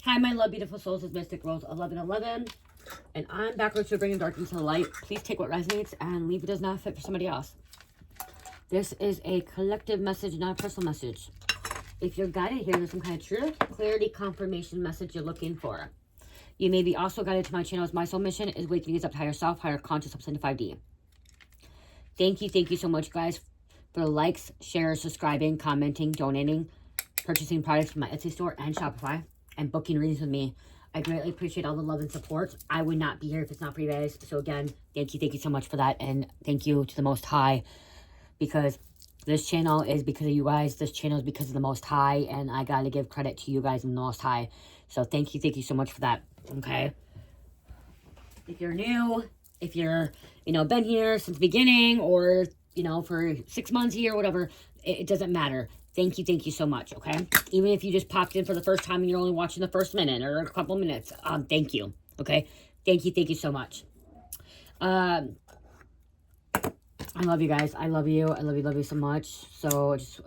Hi, my love, beautiful souls. It's Mystic Rose 1111. And I'm back with you bringing darkness to the light. Please take what resonates and leave what does not fit for somebody else. This is a collective message, not a personal message. If you're guided here, there's some kind of truth, clarity, confirmation message you're looking for. You may be also guided to my channel as my soul mission is waking us up to higher self, higher conscious, up to 5D. Thank you so much, guys, for the likes, shares, subscribing, commenting, donating, purchasing products from my Etsy store and Shopify, and booking readings with me. I greatly appreciate all the love and support. I would not be here if it's not for you guys. So again, thank you so much for that. And thank you to the Most High, because this channel is because of you guys. This channel is because of the Most High, and I got to give credit to you guys and the Most High. So thank you so much for that. Okay. If you're new, if you're, been here since the beginning, or, for 6 months here, whatever, it doesn't matter. Thank you so much, okay? Even if you just popped in for the first time and you're only watching the first minute or a couple minutes, thank you, okay? Thank you so much. I love you guys. I love you. I love you so much. So just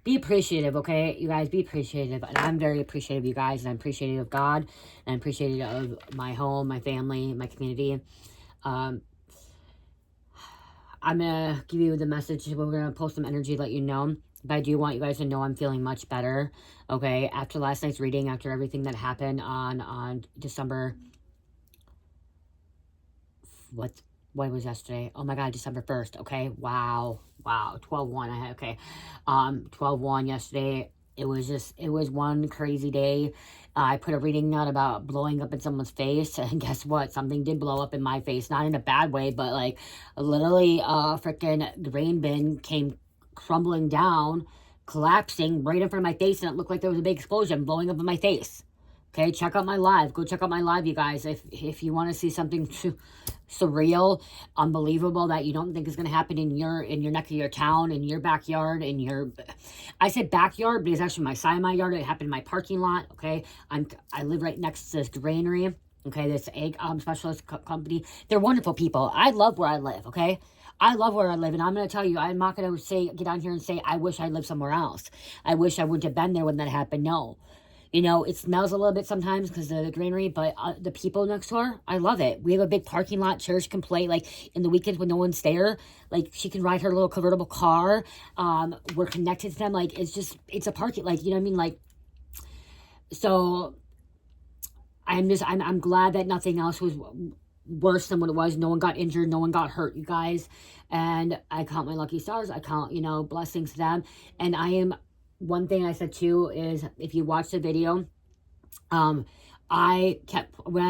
be appreciative, okay? You guys, be appreciative. And I'm very appreciative of you guys, and I'm appreciative of God, and I'm appreciative of my home, my family, my community. I'm going to give you the message. We're going to post some energy, let you know. But I do want you guys to know I'm feeling much better, okay? After last night's reading, after everything that happened on December... What was yesterday? Oh my God, December 1st, okay? Wow. 12/1, okay. 12/1 yesterday. It was one crazy day. I put a reading out about blowing up in someone's face, and guess what? Something did blow up in my face. Not in a bad way, but like literally a freaking grain bin came crumbling down, collapsing right in front of my face, and it looked like there was a big explosion blowing up in my face. Okay, check out my live. Go check out my live, you guys. If you want to see something surreal, unbelievable, that you don't think is going to happen in your neck of your town, in your backyard, I said backyard, but it's actually my side of my yard. It happened in my parking lot. Okay, I live right next to this granary. Okay, this egg specialist company. They're wonderful people. I love where I live. Okay. I love where I live, and I'm going to tell you, I'm not going to get on here and say, I wish I lived somewhere else. I wish I would have been there when that happened. No. It smells a little bit sometimes because of the greenery, but the people next door, I love it. We have a big parking lot. Cherish can play, like, in the weekends when no one's there. Like, she can ride her little convertible car. We're connected to them. Like, it's a parking, like, you know what I mean? Like, so I'm glad that nothing else was worse than what it was. No one got injured. No one got hurt, you guys. And I count my lucky stars. I count, blessings to them. And one thing I said too is, if you watch the video, when I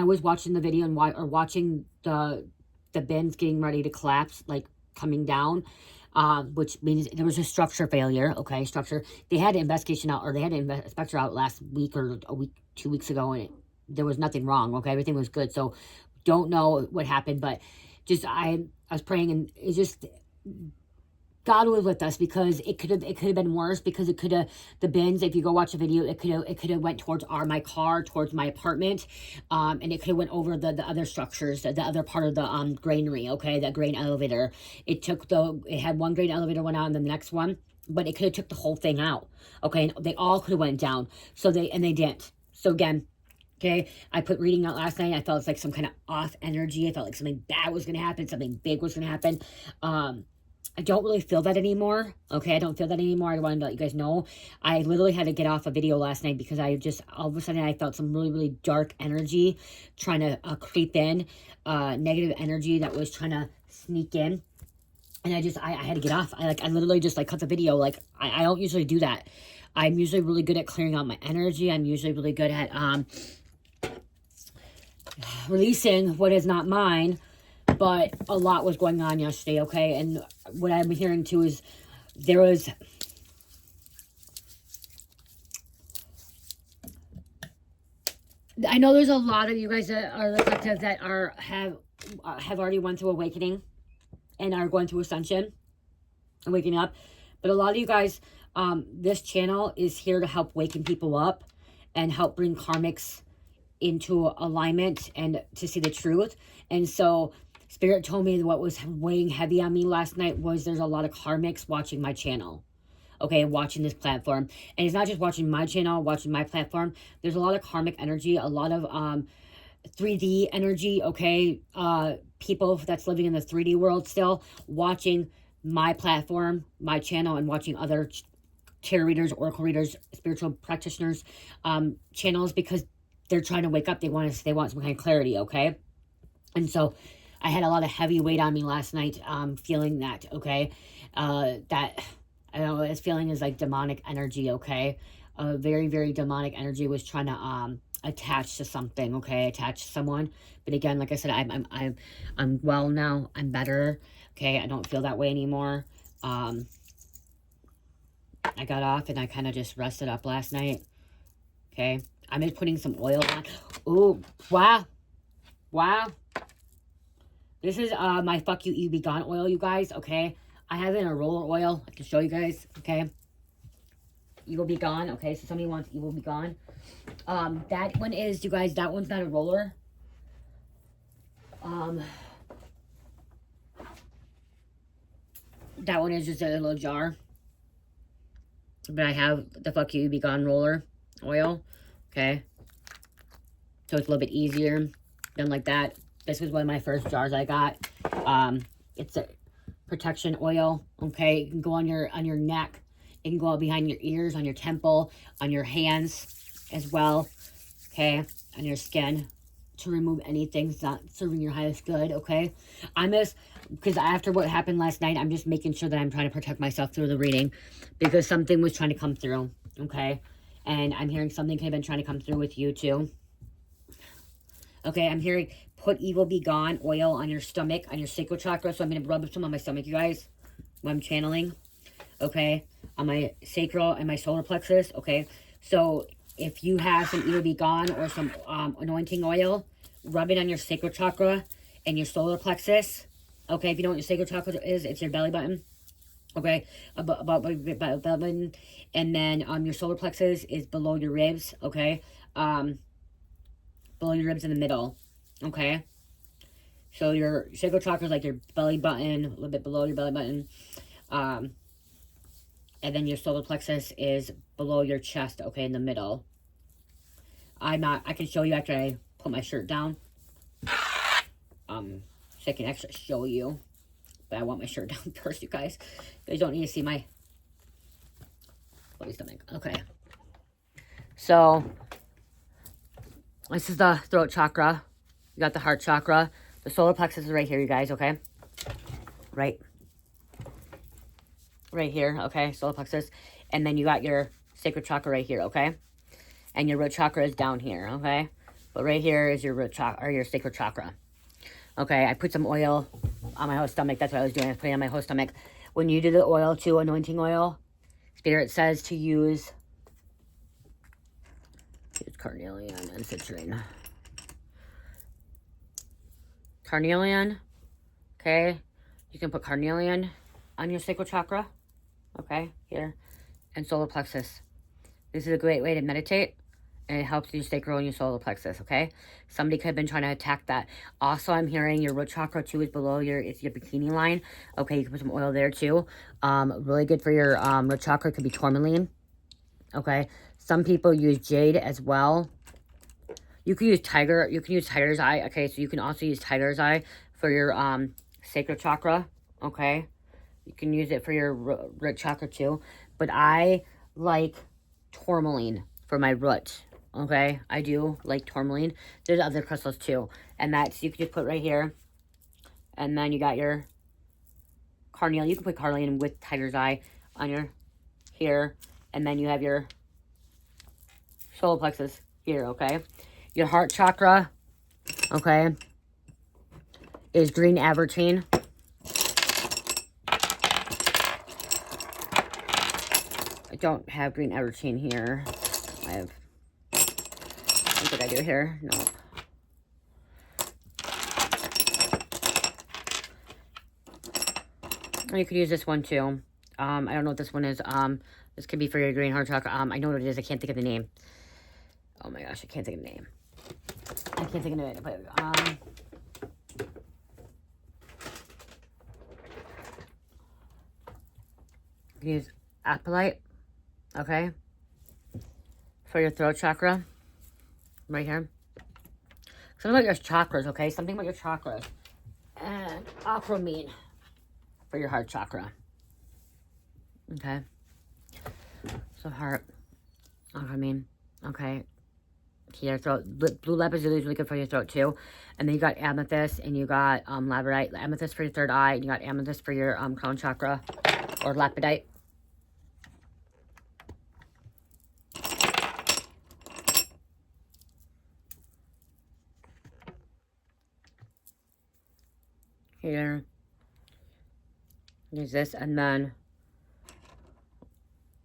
was watching the video and watching the bins getting ready to collapse, like coming down, which means there was a structure failure. Okay, structure. They had an investigation out, or they had an inspector out last week or 2 weeks ago, and there was nothing wrong. Okay, everything was good. So don't know what happened, but just I was praying, and it's just God was with us, because it could have been worse, because it could have, the bins, if you go watch the video, it could have went towards my car, towards my apartment, and it could have went over the other structures, the other part of the granary. Okay, the grain elevator. It had one grain elevator went out, and then the next one, but it could have took the whole thing out. Okay, and they all could have went down. So they didn't. So again. Okay, I put reading out last night. I felt like some kind of off energy. I felt like something bad was going to happen. Something big was going to happen. I don't really feel that anymore. Okay, I don't feel that anymore. I wanted to let you guys know. I literally had to get off a video last night because all of a sudden, I felt some really dark energy trying to creep in. Negative energy that was trying to sneak in. And I had to get off. I literally just cut the video. Like, I don't usually do that. I'm usually really good at clearing out my energy. I'm usually really good at releasing what is not mine, but a lot was going on yesterday, okay? And what I'm hearing too is there was... I know there's a lot of you guys that are reflective that have already went through awakening and are going through ascension and waking up. But a lot of you guys, this channel is here to help waken people up and help bring karmics into alignment and to see the truth. And so Spirit told me what was weighing heavy on me last night was there's a lot of karmics watching my channel. okay, watching this platform. And he's not just watching my channel, watching my platform. There's a lot of karmic energy, a lot of 3D energy, okay? People that's living in the 3D world still, watching my platform, my channel, and watching other tarot readers, oracle readers, spiritual practitioners channels, because they're trying to wake up. They want some kind of clarity, okay? And so I had a lot of heavy weight on me last night, feeling that, okay? That, I don't know, this feeling is like demonic energy, okay? Very, very demonic energy was trying to attach to something, okay? Attach to someone. But again, like I said, I'm well now. I'm better, okay? I don't feel that way anymore. I got off and I kind of just rested up last night, okay? I'm just putting some oil on. Ooh, wow. Wow. This is my Fuck You, You Be Gone oil, you guys, okay? I have it in a roller oil. I can show you guys, okay? You Will Be Gone, okay? So somebody wants You Will Be Gone. That one is, you guys, that one's not a roller. That one is just a little jar. But I have the Fuck You, You Be Gone roller oil, okay? So it's a little bit easier than like that. This was one of my first jars I got. It's a protection oil, okay? It can go on your neck. It can go out behind your ears, on your temple, on your hands as well, okay? On your skin to remove anything that's not serving your highest good, okay? I'm just, because after what happened last night, I'm just making sure that I'm trying to protect myself through the reading, because something was trying to come through, okay? And I'm hearing something could have been trying to come through with you too. Okay, I'm hearing put evil be gone oil on your stomach, on your sacral chakra. So I'm going to rub some on my stomach, you guys, when I'm channeling. Okay, on my sacral and my solar plexus. Okay, so if you have some evil be gone or some anointing oil, rub it on your sacral chakra and your solar plexus. Okay, if you know what your sacral chakra is, it's your belly button. Okay, about belly button. And then your solar plexus is below your ribs. Okay, below your ribs in the middle, okay? So your sacral chakra is like your belly button, a little bit below your belly button. And then your solar plexus is below your chest, okay, in the middle. I can show you after I put my shirt down. So I can actually show you. But I want my shirt down first, you guys. You guys don't need to see my bloody stomach. Okay. So this is the throat chakra. You got the heart chakra. The solar plexus is right here, you guys, okay? Right here, okay? Solar plexus. And then you got your sacral chakra right here, okay? And your root chakra is down here, okay? But right here is your root chakra, or your sacral chakra. Okay, I put some oil on my whole stomach. That's what I was doing. I was putting it on my whole stomach. When you do the oil too, anointing oil, Spirit says to use carnelian and citrine. Carnelian, okay? You can put carnelian on your sacral chakra, okay? Here. And solar plexus. This is a great way to meditate. And it helps your sacral and your solar plexus, okay? Somebody could have been trying to attack that. Also, I'm hearing your root chakra, too, is below it's your bikini line. Okay, you can put some oil there, too. Really good for your root chakra. Could be tourmaline, okay? Some people use jade as well. You can use tiger's eye, okay? So you can also use tiger's eye for your sacral chakra, okay? You can use it for your root chakra, too. But I like tourmaline for my root. Okay, I do like tourmaline. There's other crystals too. And that's, you can just put right here. And then you got your carnelian. You can put carnelian with tiger's eye on your here. And then you have your solar plexus here, okay? Your heart chakra, okay, is green avertine. I don't have green avertine here. I have... What did I do here? No. You could use this one too. I don't know what this one is. This could be for your green heart chakra. I know what it is. I can't think of the name. Oh my gosh, I can't think of the name. I can't think of it. But, you can use apatite, okay? For your throat chakra, right here. Something about your chakras, okay? Something about your chakras. And aquamine for your heart chakra. Okay. So heart, aquamine, okay. Your throat. Blue lapis is really good for your throat too. And then you got amethyst and you got labradorite. Amethyst for your third eye. And you got amethyst for your crown chakra or lapidite. Here. There's this and then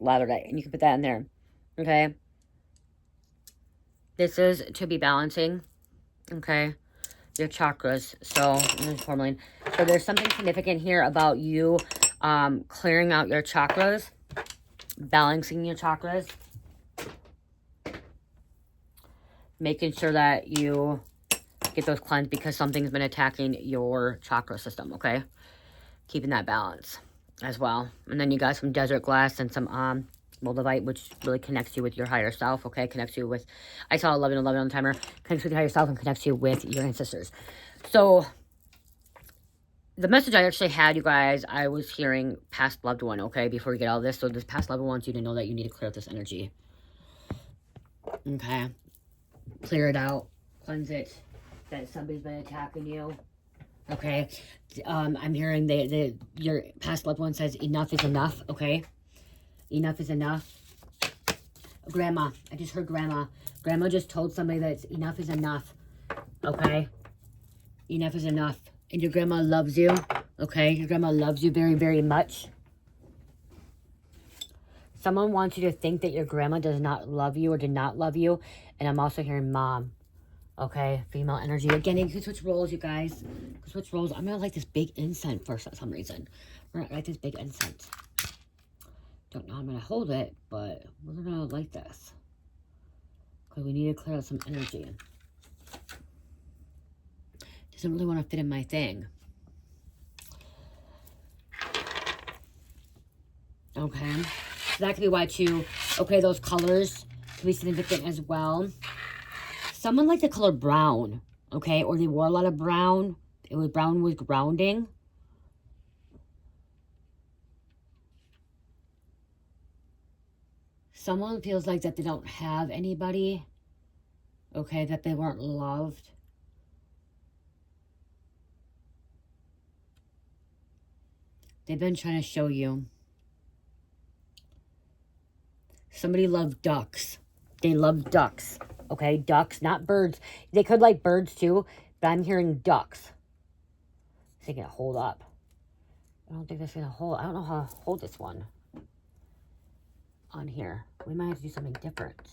labradorite. And you can put that in there. Okay. This is to be balancing. Okay. Your chakras. So, tourmaline. So there's something significant here about you clearing out your chakras. Balancing your chakras. Making sure that you get those cleansed because something's been attacking your chakra system, okay? Keeping that balance as well. And then you got some desert glass and some moldavite, which really connects you with your higher self, okay? Connects you with, I saw 1111 on the timer, connects with your higher self and connects you with your ancestors. So, the message I actually had, you guys, I was hearing past loved one, okay? Before we get all this. So, this past loved one wants you to know that you need to clear out this energy. Okay? Clear it out. Cleanse it. That somebody's been attacking you. Okay? I'm hearing your past loved one says enough is enough, okay? Enough is enough. Grandma. I just heard grandma. Grandma just told somebody that enough is enough. Okay? Enough is enough. And your grandma loves you. Okay? Your grandma loves you very, very much. Someone wants you to think that your grandma does not love you or did not love you. And I'm also hearing mom. Okay? Female energy. Again, you can switch roles, you guys. You can switch roles. I'm going to light this big incense for some reason. We're going to light this big incense. Don't know how I'm going to hold it, but we're going to light this. Because we need to clear out some energy. Doesn't really want to fit in my thing. Okay. So that could be why too. Okay, those colors can be significant as well. Someone liked the color brown. Okay, or they wore a lot of brown. It was brown was grounding. Someone feels like that they don't have anybody. Okay, that they weren't loved. They've been trying to show you. Somebody loved ducks. They love ducks. Okay, ducks, not birds. They could like birds too, but I'm hearing ducks. I think it hold up. I don't think that's gonna hold. I don't know how to hold this one on here. We might have to do something different.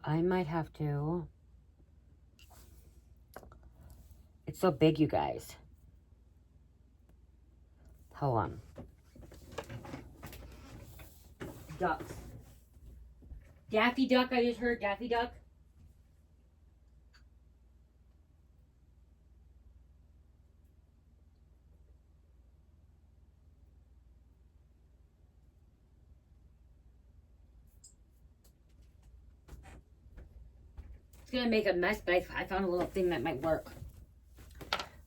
I might have to. It's so big, you guys. Hold on. Ducks. Daffy Duck, I just heard Daffy Duck. It's gonna make a mess, but I found a little thing that might work.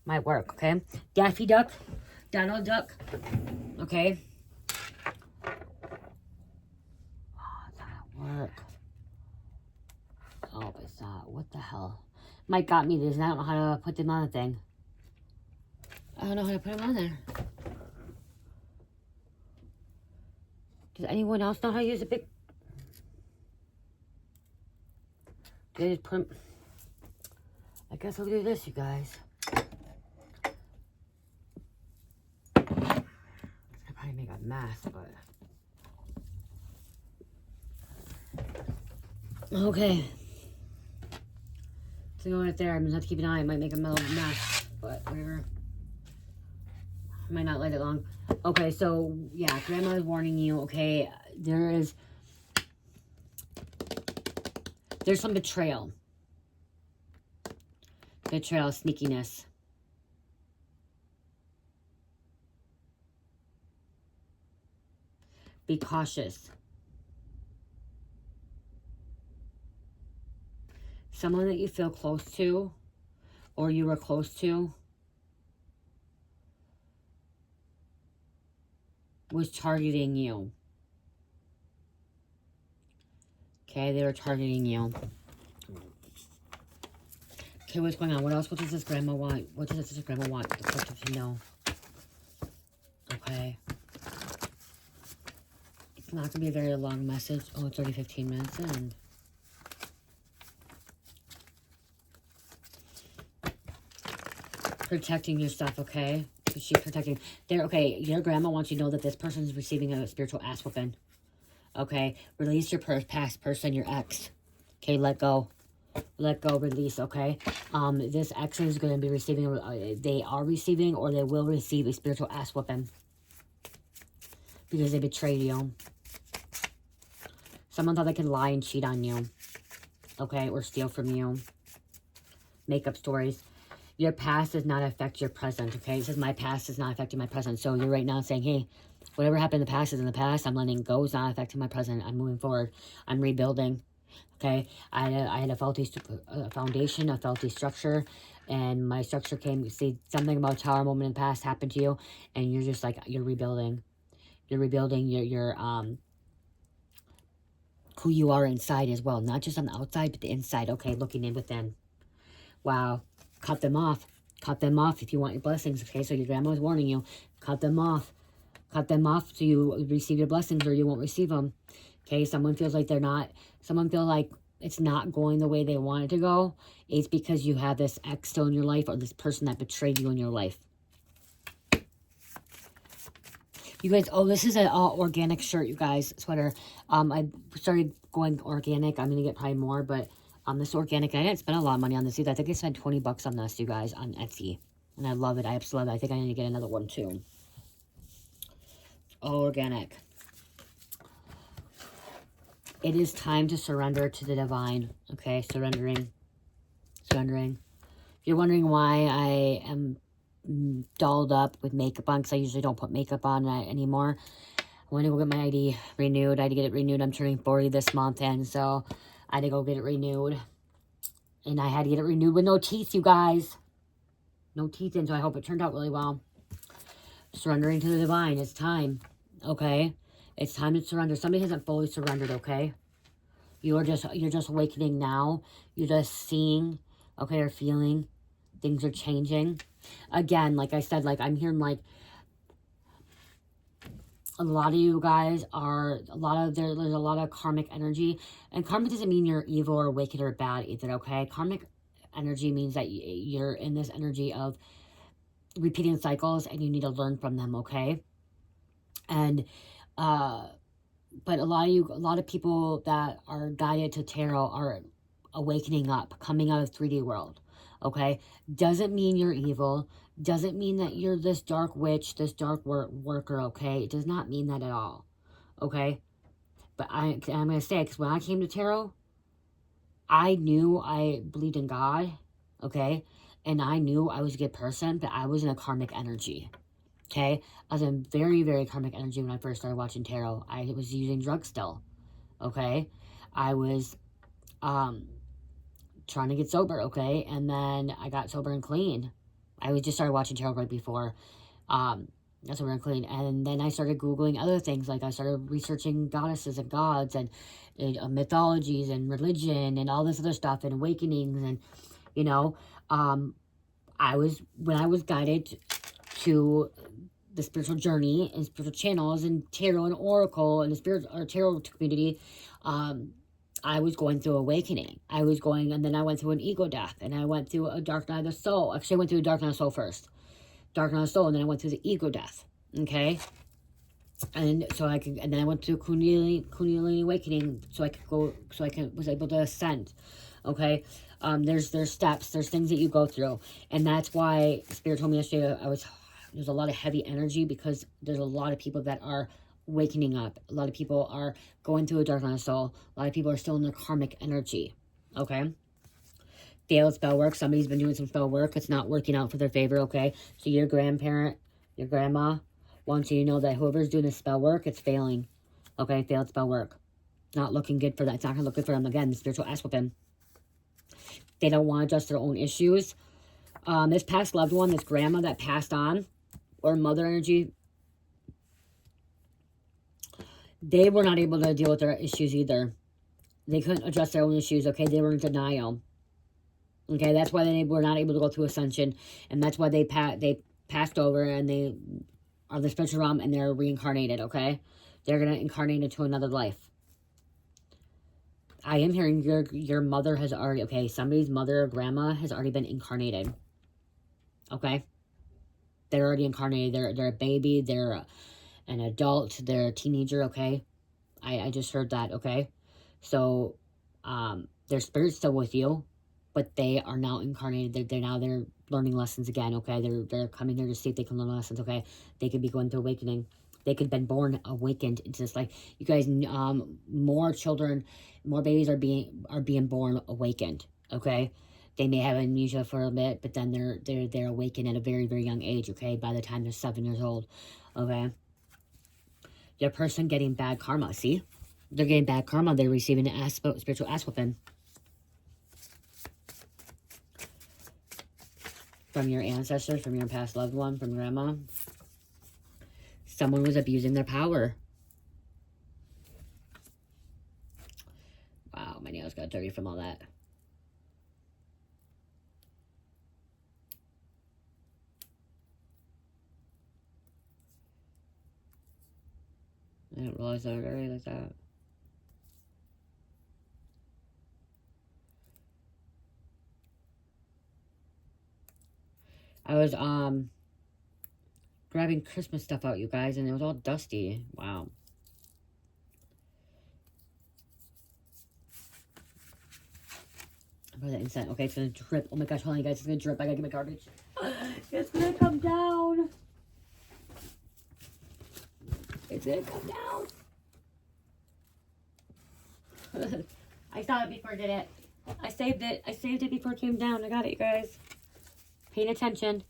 Might work, okay? Daffy Duck, Donald Duck, okay? Oh, it's not gonna work. Oh, it's not. What the hell? Mike got me this, and I don't know how to put them on the thing. I don't know how to put them on there. Does anyone else know how to use a big... Do I just put them... I guess I'll do this, you guys. It's gonna probably make a mess, but... Okay. So go right there. I'm gonna have to keep an eye. It might make a mess, but whatever. I might not let it long. Okay, so yeah, Grandma is warning you. Okay, there's some betrayal. Betrayal, sneakiness. Be cautious. Someone that you feel close to, or you were close to, was targeting you. Okay, they were targeting you. Okay, what's going on? What else? What does this grandma want? What does this grandma want the collective to know? Okay. It's not going to be a very long message. Oh, it's already 15 minutes in. Protecting your stuff, okay? She's protecting. There, okay, your grandma wants you to know that this person is receiving a spiritual ass whooping. Okay? Release your past person, your ex. Okay, let go. Let go, release, okay? This ex is going to be receiving, they are receiving, or they will receive a spiritual ass whooping. Because they betrayed you. Someone thought they could lie and cheat on you. Okay, or steal from you. Make up stories. Your past does not affect your present, okay? It says my past is not affecting my present. So you're right now saying, hey, whatever happened in the past is in the past. I'm letting go. It's not affecting my present. I'm moving forward. I'm rebuilding, okay? I had a faulty foundation, a faulty structure, and my structure came, see, something about a tower moment in the past happened to you, and you're just like, you're rebuilding. You're rebuilding your who you are inside as well. Not just on the outside, but the inside, okay? Looking in within. Wow. Cut them off. Cut them off if you want your blessings, okay? So your grandma was warning you. Cut them off. Cut them off so you receive your blessings or you won't receive them. Okay? Someone feels like they're not... Someone feels like it's not going the way they want it to go. It's because you have this ex still in your life or this person that betrayed you in your life. You guys, oh, this is an organic shirt, you guys. Sweater. I started going organic. I'm going to get probably more, but... this organic, I didn't spend a lot of money on this either. I think I spent 20 bucks on this, you guys, on Etsy. And I love it. I absolutely love it. I think I need to get another one, too. All organic. It is time to surrender to the divine. Okay, surrendering. Surrendering. If you're wondering why I am dolled up with makeup on, because I usually don't put makeup on anymore. I want to go get my ID renewed. I had to get it renewed. I'm turning 40 this month, and so... I had to go get it renewed. And I had to get it renewed with no teeth, you guys. No teeth in, so I hope it turned out really well. Surrendering to the divine. It's time. Okay? It's time to surrender. Somebody hasn't fully surrendered, okay? You're just awakening now. You're just seeing, okay, or feeling. Things are changing. Again, like I said, like I'm hearing like a lot of you guys are, there's a lot of karmic energy. And karma doesn't mean you're evil or wicked or bad either, okay? Karmic energy means that you're in this energy of repeating cycles and you need to learn from them, okay? And, but a lot of people that are guided to tarot are awakening up, coming out of 3D world, okay? Doesn't mean you're evil. Doesn't mean that you're this dark witch, this dark worker, okay? It does not mean that at all, okay? But I'm going to say, because when I came to tarot, I knew I believed in God, okay? And I knew I was a good person, but I was in a karmic energy, okay? I was in very, very karmic energy when I first started watching tarot. I was using drugs still, okay? I was trying to get sober, okay? And then I got sober and clean. I just started watching tarot right before that's sober and clean. And then I started Googling other things. Like I started researching goddesses and gods and mythologies and religion and all this other stuff and awakenings. And, you know, when I was guided to the spiritual journey and spiritual channels and tarot and oracle and the tarot community, I was going through awakening. And then I went through an ego death, and I went through a dark night of the soul. Actually, I went through a dark night of the soul first. Dark night of the soul, and then I went through the ego death, okay? And then I went through Kundalini awakening, so I was able to ascend, okay? There's steps, there's things that you go through, and that's why Spirit told me yesterday there's a lot of heavy energy, because there's a lot of people that are wakening up. A lot of people are going through a dark night of soul. A lot of people are still in their karmic energy, okay? Failed spell work. Somebody's been doing some spell work. It's not working out for their favor, okay? So your grandparent, your grandma wants you to know that whoever's doing the spell work, it's failing. Okay, failed spell work. Not looking good for that. It's not going to look good for them. Again, the spiritual ass whooping. They don't want to adjust their own issues. This past loved one, this grandma that passed on, or mother energy, they were not able to deal with their issues either. They couldn't address their own issues, okay? They were in denial. Okay, that's why they were not able to go through ascension. And that's why they passed over and they are the spiritual realm and they're reincarnated, okay? They're going to incarnate into another life. I am hearing your mother has already, okay, somebody's mother or grandma has already been incarnated. Okay? They're already incarnated. They're a baby. They're an adult. They're a teenager, okay? I just heard that, okay? So, their spirit's still with you, but they are now incarnated. They're learning lessons again, okay? They're coming here to see if they can learn lessons, okay? They could be going through awakening. They could have been born awakened into this life. You guys, more children, more babies are being born awakened, okay? They may have amnesia for a bit, but then they're awakened at a very, very young age, okay? By the time they're 7 years old, okay? Your person getting bad karma, see? They're getting bad karma. They're receiving an spiritual ass whooping from your ancestors, from your past loved one, from grandma. Someone was abusing their power. Wow, my nails got dirty from all that. I didn't realize they were dirty like that. I was, grabbing Christmas stuff out, you guys, and it was all dusty. Wow. Put that inside. Okay, it's gonna drip. Oh my gosh, hold on, you guys, it's gonna drip. I gotta get my garbage. It's gonna come down. It's gonna come down. I saw it before I did it. I saved it. I saved it before it came down. I got it, you guys. Paying attention.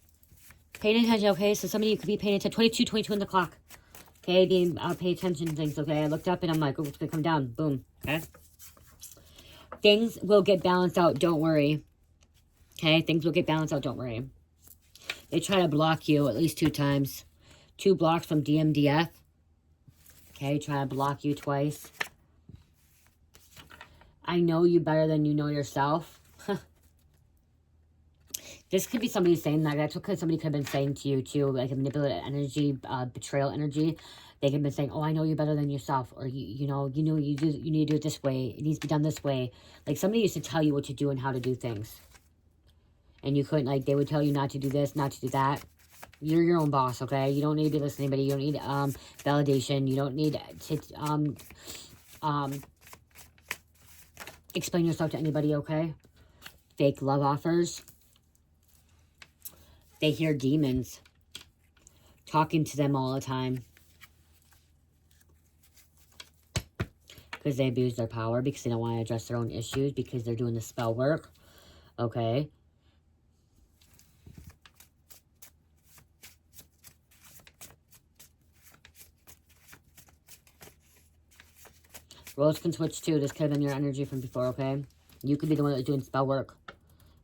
Paying attention, okay? So some of you could be paying attention. 22 on the clock. Okay, being pay attention to things, okay? I looked up and I'm like, oh, it's gonna come down. Boom. Okay? Things will get balanced out, don't worry. Okay? Things will get balanced out, don't worry. They try to block you at least 2 times. 2 blocks from DMDF. Okay, try to block you twice. I know you better than you know yourself. This could be somebody saying that. That's what somebody could have been saying to you, too. Like a manipulative energy, betrayal energy. They could have been saying, oh, I know you better than yourself. Or, you need to do it this way. It needs to be done this way. Like, somebody used to tell you what to do and how to do things. And you couldn't, like, they would tell you not to do this, not to do that. You're your own boss, okay? You don't need to be listening to anybody. You don't need validation. You don't need to explain yourself to anybody, okay? Fake love offers. They hear demons talking to them all the time. Because they abuse their power, because they don't want to address their own issues, because they're doing the spell work. Okay? Roles can switch too. This could have been your energy from before, okay? You could be the one that's doing spell work.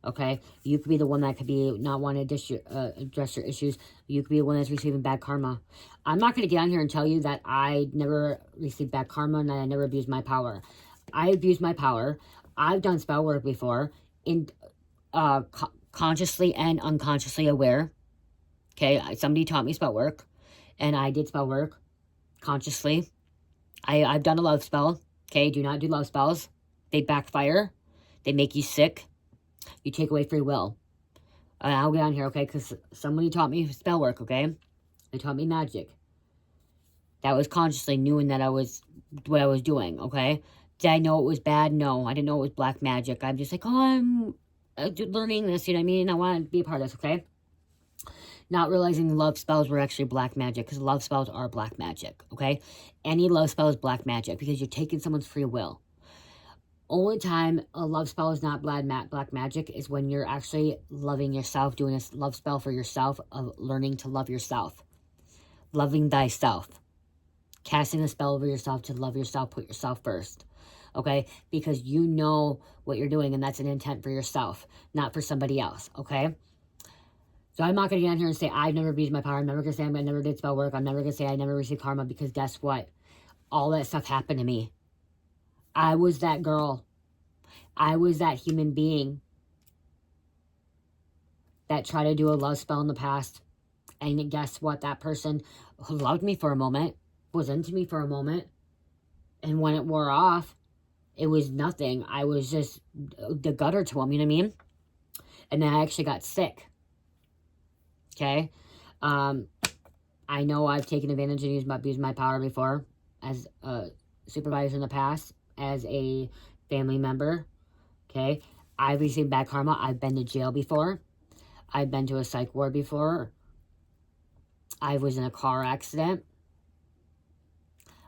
Okay, you could be the one that could be not wanting to address your issues. You could be the one that's receiving bad karma. I'm not going to get on here and tell you that I never received bad karma and that I never abused my power. I abused my power. I've done spell work before, in consciously and unconsciously aware. Okay, somebody taught me spell work, and I did spell work consciously. I've done a love spell. Okay, do not do love spells. They backfire. They make you sick. You take away free will. I'll get on here, okay? Because somebody taught me spell work, okay? They taught me magic. That was consciously knowing that I was what I was doing, okay? Did I know it was bad? No, I didn't know it was black magic. I'm just like, oh, I'm learning this, you know what I mean? I want to be a part of this, okay? Not realizing love spells were actually black magic, because love spells are black magic, okay? Any love spell is black magic, because you're taking someone's free will. Only time a love spell is not black magic is when you're actually loving yourself, doing a love spell for yourself, of learning to love yourself. Loving thyself. casting a spell over yourself to love yourself, put yourself first. Okay? Because you know what you're doing, and that's an intent for yourself, not for somebody else. Okay? So I'm not going to get on here and say I've never abused my power. I'm never going to say I never did spell work. I'm never going to say I never received karma, because guess what? All that stuff happened to me. I was that girl. I was that human being that tried to do a love spell in the past. And guess what? That person who loved me for a moment, was into me for a moment, and when it wore off, it was nothing. I was just the gutter to him, you know what I mean? And then I actually got sick. Okay? I know I've taken advantage and abused my power before as a supervisor in the past, as a family member. Okay? I've received bad karma. I've been to jail before. I've been to a psych ward before. I was in a car accident.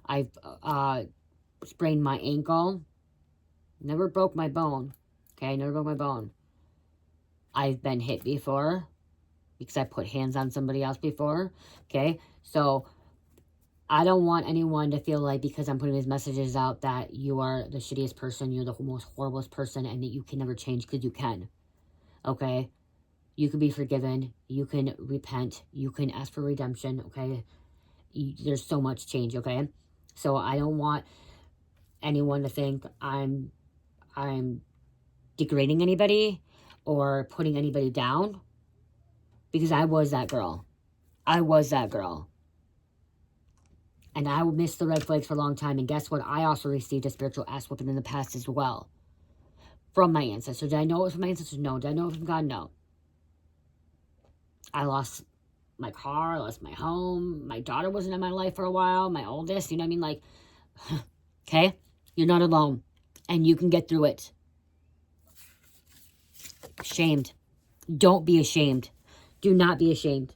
I've sprained my ankle. Never broke my bone. Okay, never broke my bone. I've been hit before because I put hands on somebody else before. Okay, so I don't want anyone to feel like because I'm putting these messages out that you are the shittiest person, you're the most horriblest person, and that you can never change, because you can. Okay? You can be forgiven. You can repent. You can ask for redemption. Okay? There's so much change. Okay? So I don't want anyone to think I'm degrading anybody or putting anybody down, because I was that girl. I was that girl. And I missed the red flags for a long time. And guess what? I also received a spiritual ass whooping in the past as well. From my ancestors. Did I know it was from my ancestors? No. Did I know it was from God? No. I lost my car. I lost my home. My daughter wasn't in my life for a while. My oldest. You know what I mean? Like, okay? You're not alone. And you can get through it. Ashamed. Don't be ashamed. Do not be ashamed.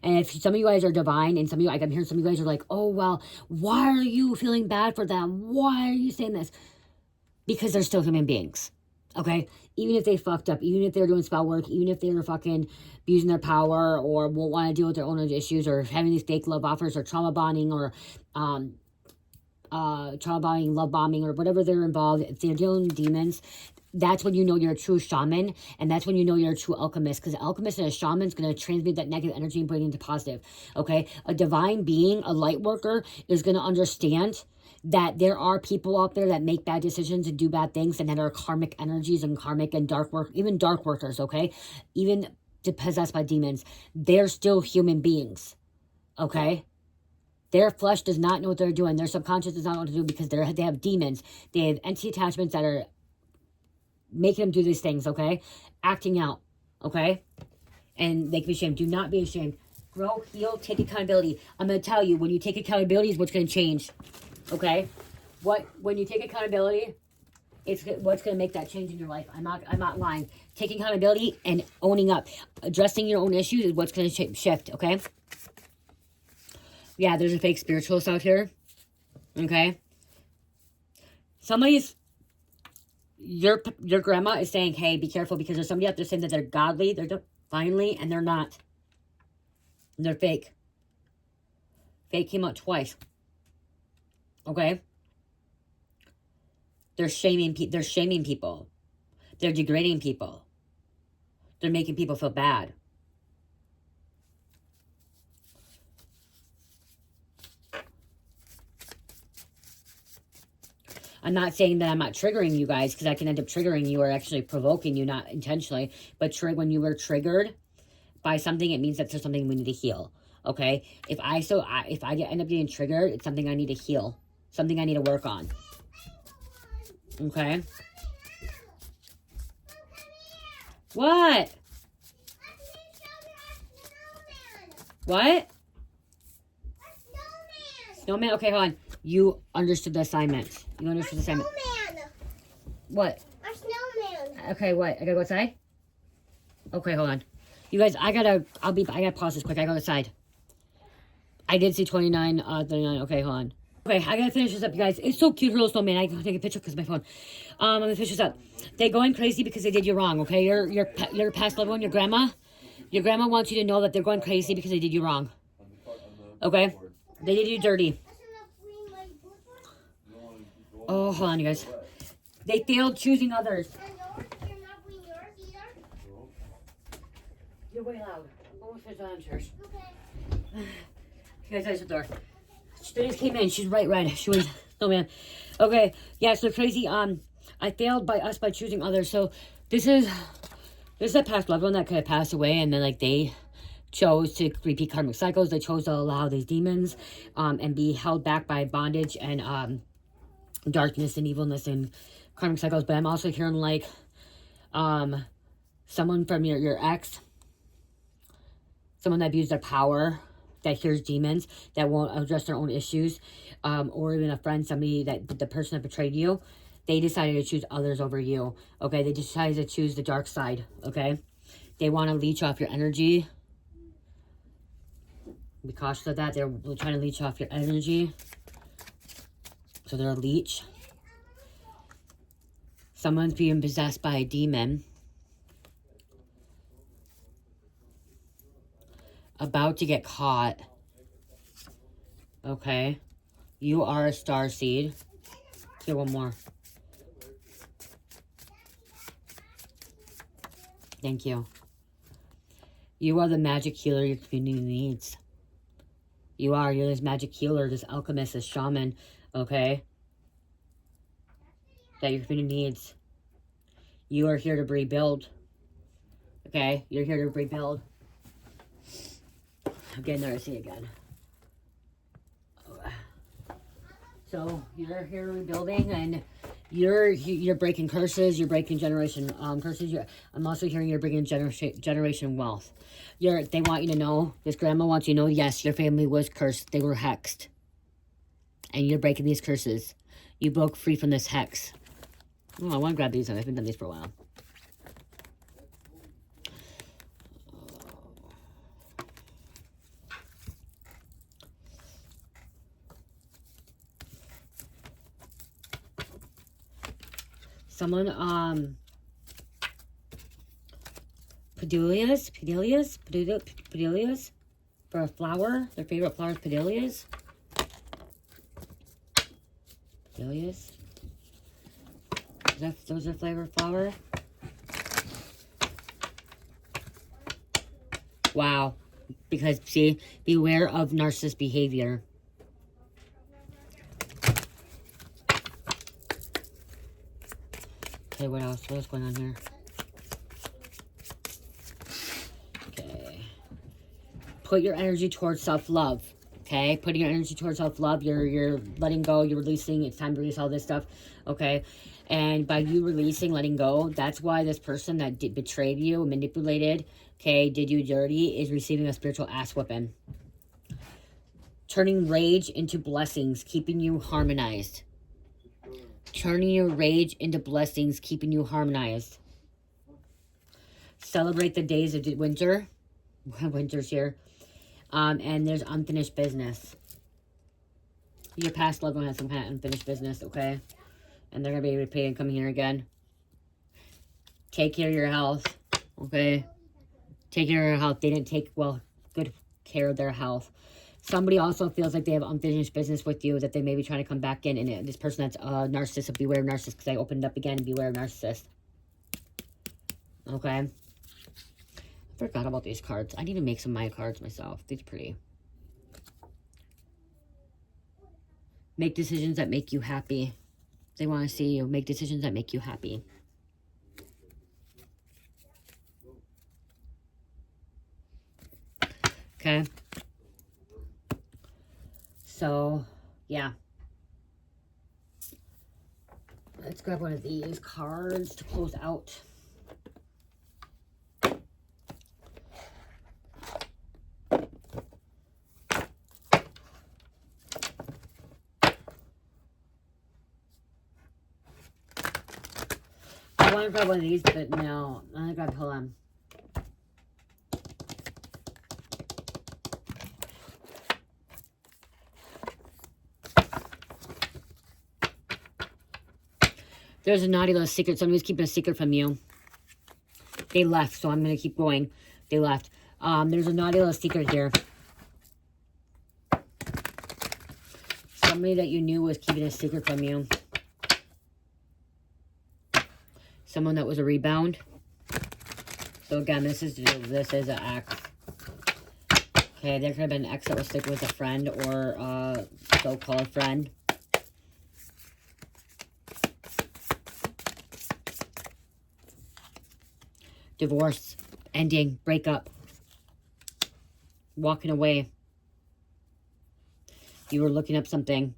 And if some of you guys are divine, and some of you, like I'm hearing some of you guys are like, oh, well, why are you feeling bad for them? Why are you saying this? Because they're still human beings, okay? Even if they fucked up, even if they're doing spell work, even if they're fucking abusing their power or won't want to deal with their own issues or having these fake love offers or trauma bonding or trauma bonding, love bombing, or whatever they're involved, if they're dealing with demons, that's when you know you're a true shaman, and that's when you know you're a true alchemist, because an alchemist and a shaman is going to transmute that negative energy and bring it into positive, okay? A divine being, a light worker, is going to understand that there are people out there that make bad decisions and do bad things, and that are karmic energies and karmic and dark work, even dark workers, okay? Even possessed by demons. They're still human beings, okay? Their flesh does not know what they're doing. Their subconscious does not know what to do, because they have demons. They have entity attachments that are making them do these things, okay? Acting out, okay? And they can be ashamed. Do not be ashamed. Grow, heal, take accountability. I'm going to tell you, when you take accountability is what's going to change, okay? When you take accountability, it's what's going to make that change in your life. I'm not lying. Taking accountability and owning up, addressing your own issues is what's going to shift, okay? Yeah, there's a fake spiritualist out here, okay? Your grandma is saying, hey, be careful, because there's somebody out there saying that they're godly, they're divinely, and they're not. They're fake. Fake came out twice. Okay? They're shaming people. They're degrading people. They're making people feel bad. I'm not saying that I'm not triggering you guys, because I can end up triggering you or actually provoking you, not intentionally. But when you were triggered by something, it means that there's something we need to heal. Okay? If I end up getting triggered, it's something I need to heal. Something I need to work on. Okay? What? What? Snowman? Okay, hold on. You understood the assignment. You understood the assignment. Snowman. What? A snowman. Okay, what? I gotta go outside? Okay, hold on. You guys, I gotta pause this quick. I gotta go outside. I did see 29, 39. Okay, hold on. Okay, I gotta finish this up, you guys. It's so cute, little snowman. I gotta take a picture because of my phone. I'm gonna finish this up. They're going crazy because they did you wrong, okay? Your past loved one, your grandma wants you to know that they're going crazy because they did you wrong. Okay? They did you dirty. Oh, hold on, you guys. They failed choosing others. You're way loud. Almost fits on church. You guys, eyes the door. They just came in. She's bright red. She was, oh man. Okay, yeah, so crazy. I failed by choosing others. So this is a past loved one that could have passed away, and then like they chose to repeat karmic cycles. They chose to allow these demons and be held back by bondage and darkness and evilness and karmic cycles. But I'm also hearing like someone from your ex, someone that abused their power, that hears demons, that won't address their own issues, or even a friend, somebody that the person that betrayed you, they decided to choose others over you. Okay, they decided to choose the dark side. Okay, they want to leech off your energy. Be cautious of that. They're trying to leech off your energy. So they're a leech. Someone's being possessed by a demon. About to get caught. Okay. You are a star seed. Get one more. Thank you. You are the magic healer your community needs. You're this magic healer, this alchemist, this shaman, okay? That your community needs. You are here to rebuild. Okay? You're here to rebuild. I'm getting nervous again. So you're here rebuilding, and you're breaking curses. You're breaking generation curses. I'm also hearing you're bringing generation wealth. They want you to know. This grandma wants you to know. Yes, your family was cursed. They were hexed, and you're breaking these curses. You broke free from this hex. Oh, I want to grab these. I haven't done these for a while. Someone, pedalias for a flower. Their favorite flower is pedalias. Pedalias. Those are flavor flower. Wow. Because, see, beware of narcissist behavior. Okay, what else? What else going on here? Okay. Put your energy towards self-love. Okay? Putting your energy towards self-love. You're letting go. You're releasing. It's time to release all this stuff. Okay? And by you releasing, letting go, that's why this person that betrayed you, manipulated, okay, did you dirty, is receiving a spiritual ass whipping. Turning rage into blessings, keeping you harmonized. Turning your rage into blessings, keeping you harmonized. Celebrate the days of winter. Winter's here. And there's unfinished business. Your past loved one has some kind of unfinished business, okay? And they're going to be able to pay and come here again. Take care of your health, okay? Take care of your health. They didn't take, good care of their health. Somebody also feels like they have unfinished business with you, that they may be trying to come back in. And this person that's a narcissist, so beware of narcissist, because I opened up again, beware of narcissist. Okay? I forgot about these cards. I need to make some of my cards myself. These are pretty. Make decisions that make you happy. They want to see you make decisions that make you happy. Okay? So, yeah. Let's grab one of these cards to close out. I want to grab one of these, but no. I'm going to grab, hold on. There's a naughty little secret. Somebody's keeping a secret from you. They left, so I'm going to keep going. They left. There's a naughty little secret here. Somebody that you knew was keeping a secret from you. Someone that was a rebound. So again, this is an ex. Okay, there could have been an ex that was sticking with a friend or a so-called friend. Divorce, ending, breakup, walking away. You were looking up something.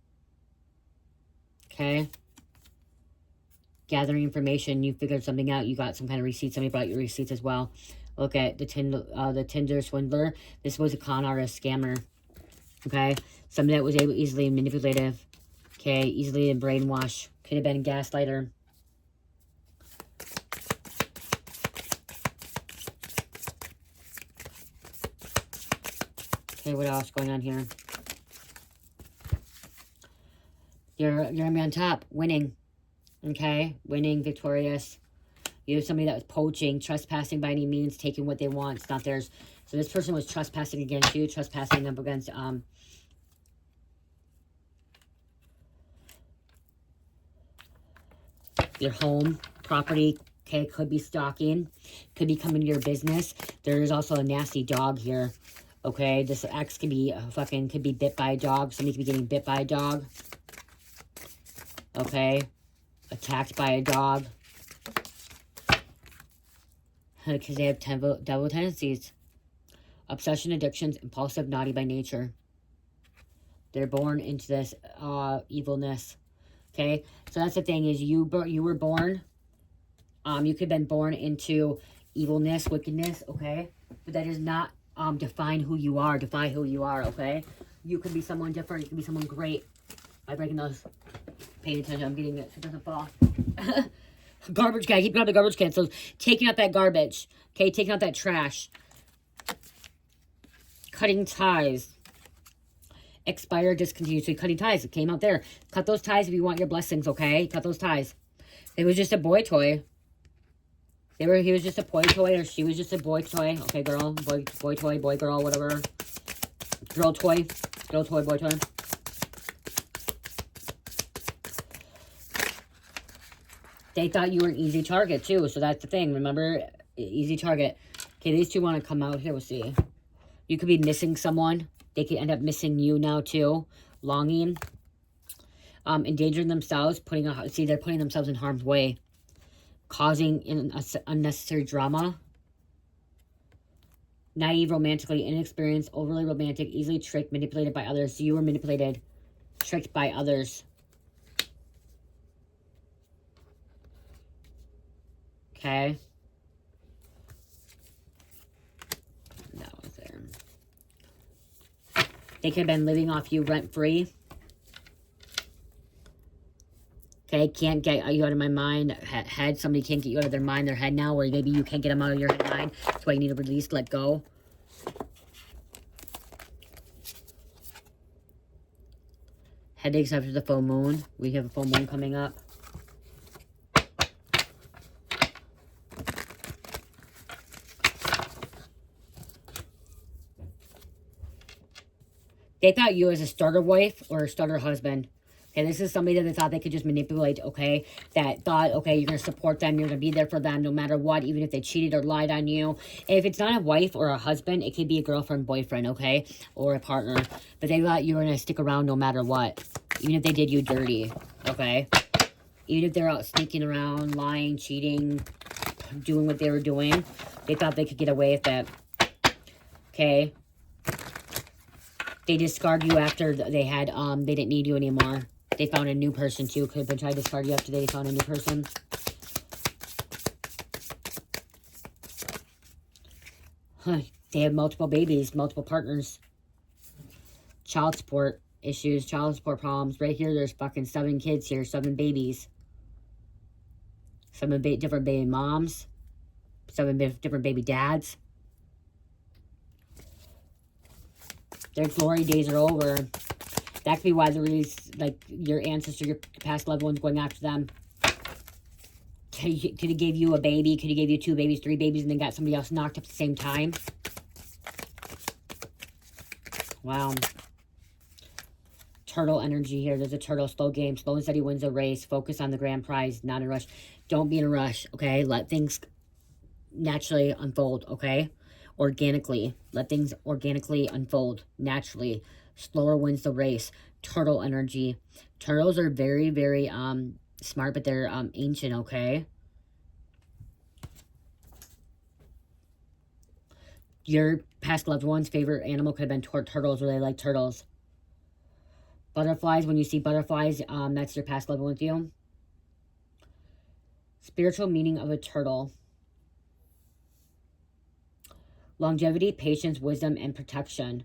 Okay. Gathering information. You figured something out. You got some kind of receipts. Somebody brought you receipts as well. Look at the Tinder swindler. This was a con artist scammer. Okay. Somebody that was easily manipulative. Okay. Easily brainwash. Could have been a gaslighter. Okay, what else going on here? You're gonna be on top, winning. Okay, winning, victorious. You have somebody that was poaching, trespassing by any means, taking what they want. It's not theirs. So this person was trespassing against you, trespassing up against your home, property. Okay, could be stalking, could be coming to your business. There is also a nasty dog here. Okay, this ex could be could be bit by a dog. Somebody could be getting bit by a dog. Okay, attacked by a dog. Because they have devil tendencies. Obsession, addictions, impulsive, naughty by nature. They're born into this evilness. Okay, so that's the thing is you were born. You could have been born into evilness, wickedness. Okay, but that does not define who you are. Define who you are. Okay, you could be someone different. You could be someone great. By breaking those. Paying attention. I'm getting it so it doesn't fall. Garbage can. Keep out the garbage can. So taking out that garbage. Okay, taking out that trash. Cutting ties. Expire, discontinue. So cutting ties. It came out there. Cut those ties if you want your blessings, okay? Cut those ties. It was just a boy toy. He was just a boy toy, or she was just a boy toy. Okay, girl, boy toy, boy, girl, whatever. Girl toy, boy toy. They thought you were an easy target, too. So that's the thing. Remember? Easy target. Okay, these two want to come out here. We'll see. You could be missing someone. They could end up missing you now, too. Longing. Endangering themselves. They're putting themselves in harm's way. Causing unnecessary drama. Naive, romantically inexperienced, overly romantic, easily tricked, manipulated by others. So you were manipulated, tricked by others. Okay. That was there. They could have been living off you rent-free. Okay, can't get you out of my mind. Head, somebody can't get you out of their mind, their head now, or maybe you can't get them out of your head mind. That's why you need to release, let go. Headaches after the full moon. We have a full moon coming up. They thought you as a starter wife or a starter husband. Okay, this is somebody that they thought they could just manipulate, okay? That thought, okay, you're going to support them. You're going to be there for them no matter what, even if they cheated or lied on you. And if it's not a wife or a husband, it could be a girlfriend, boyfriend, okay? Or a partner. But they thought you were going to stick around no matter what. Even if they did you dirty, okay? Even if they're out sneaking around, lying, cheating, doing what they were doing. They thought they could get away with it. Okay? They discard you after they had, they didn't need you anymore. They found a new person too. Could have been trying to discard you after they found a new person. Huh. They have multiple babies, multiple partners. Child support issues, child support problems. Right here, there's fucking 7 kids here, 7 babies. 7 different baby moms. 7 different baby dads. Their glory days are over. That could be why the reason, like, your ancestor, your past loved ones going after them. Could have gave you a baby, could have gave you 2 babies, 3 babies, and then got somebody else knocked up at the same time. turtle energy here. There's a turtle. Slow game. Slow and steady wins a race. Focus on the grand prize. Not in a rush. Don't be in a rush, okay? Let things naturally unfold, okay? Organically. Let things organically unfold. Naturally. Slower wins the race. Turtle energy. Turtles are very, very smart, but they're ancient, okay? Your past loved one's favorite animal could have been turtles, or they like turtles. Butterflies, when you see butterflies, that's your past loved one with you. Spiritual meaning of a turtle. Longevity, patience, wisdom, and protection.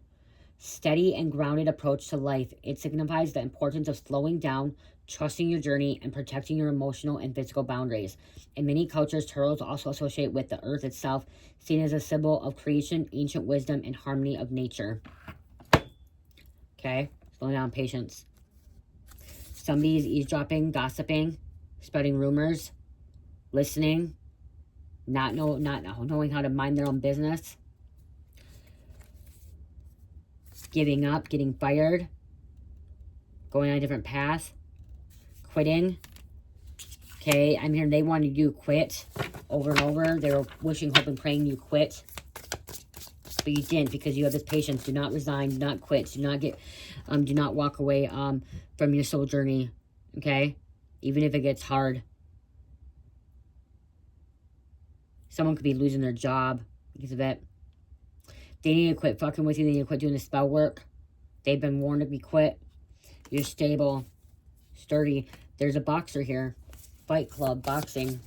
Steady and grounded approach to life. It signifies the importance of slowing down, trusting your journey, and protecting your emotional and physical boundaries. In many cultures, turtles also associate with the earth itself, seen as a symbol of creation, ancient wisdom, and harmony of nature. Okay, slowing down, patience. Somebody is eavesdropping, gossiping, spreading rumors, listening, not knowing how to mind their own business. Giving up, getting fired, going on a different path, quitting. Okay, I'm hearing they wanted you to quit over and over. They were wishing, hoping, praying you quit. But you didn't, because you have this patience. Do not resign, do not quit, do not walk away from your soul journey. Okay? Even if it gets hard. Someone could be losing their job because of it. They need to quit fucking with you. They need to quit doing the spell work. They've been warned to be quit. You're stable. Sturdy. There's a boxer here. Fight club. Boxing.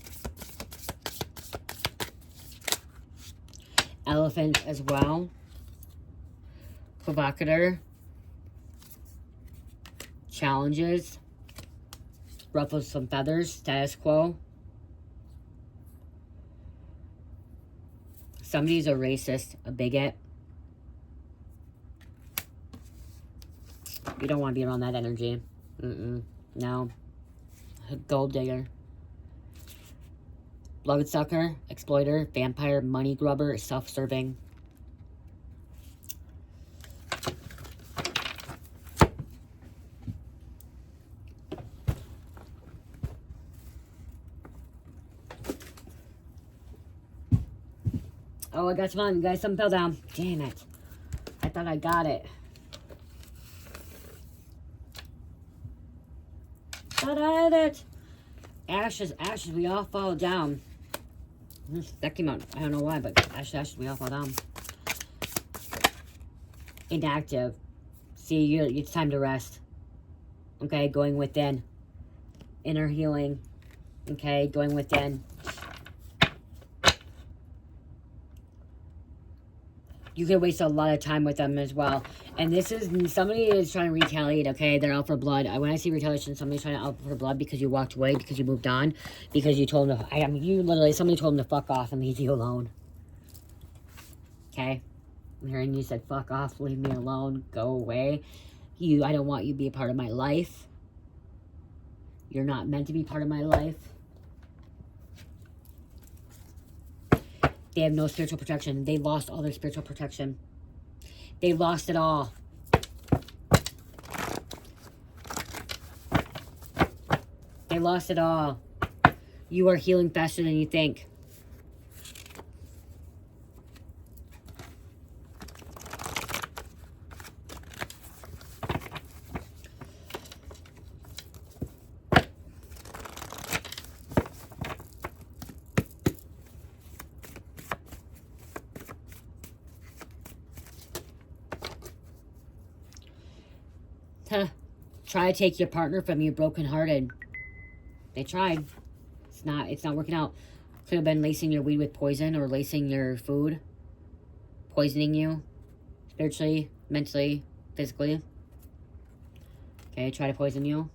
Elephant as well. Provocateur. Challenges. Ruffles some feathers. Status quo. Somebody's a racist. A bigot. You don't want to be around that energy. No. A gold digger. Bloodsucker, exploiter, vampire, money grubber, self-serving. Oh, I got some on. You guys, something fell down. Damn it. I thought I got it. Thought I had it. Ashes, ashes, we all fall down. That came out, I don't know why, but ashes, ashes, we all fall down. Inactive. See, it's time to rest. Okay, going within. Inner healing. Okay, going within. You could waste a lot of time with them as well. And this is, somebody is trying to retaliate, okay? They're out for blood. When I see retaliation, somebody's trying to out for blood because you walked away, because you moved on, because you told them to, somebody told them to fuck off and leave you alone. Okay? I'm hearing you said, fuck off, leave me alone, go away. I don't want you to be a part of my life. You're not meant to be part of my life. They have no spiritual protection. They lost all their spiritual protection. They lost it all. They lost it all. You are healing faster than you think. Try to take your partner from you brokenhearted. They tried. It's not working out. Could have been lacing your weed with poison, or lacing your food. Poisoning you. Spiritually, mentally, physically. Okay, try to poison you.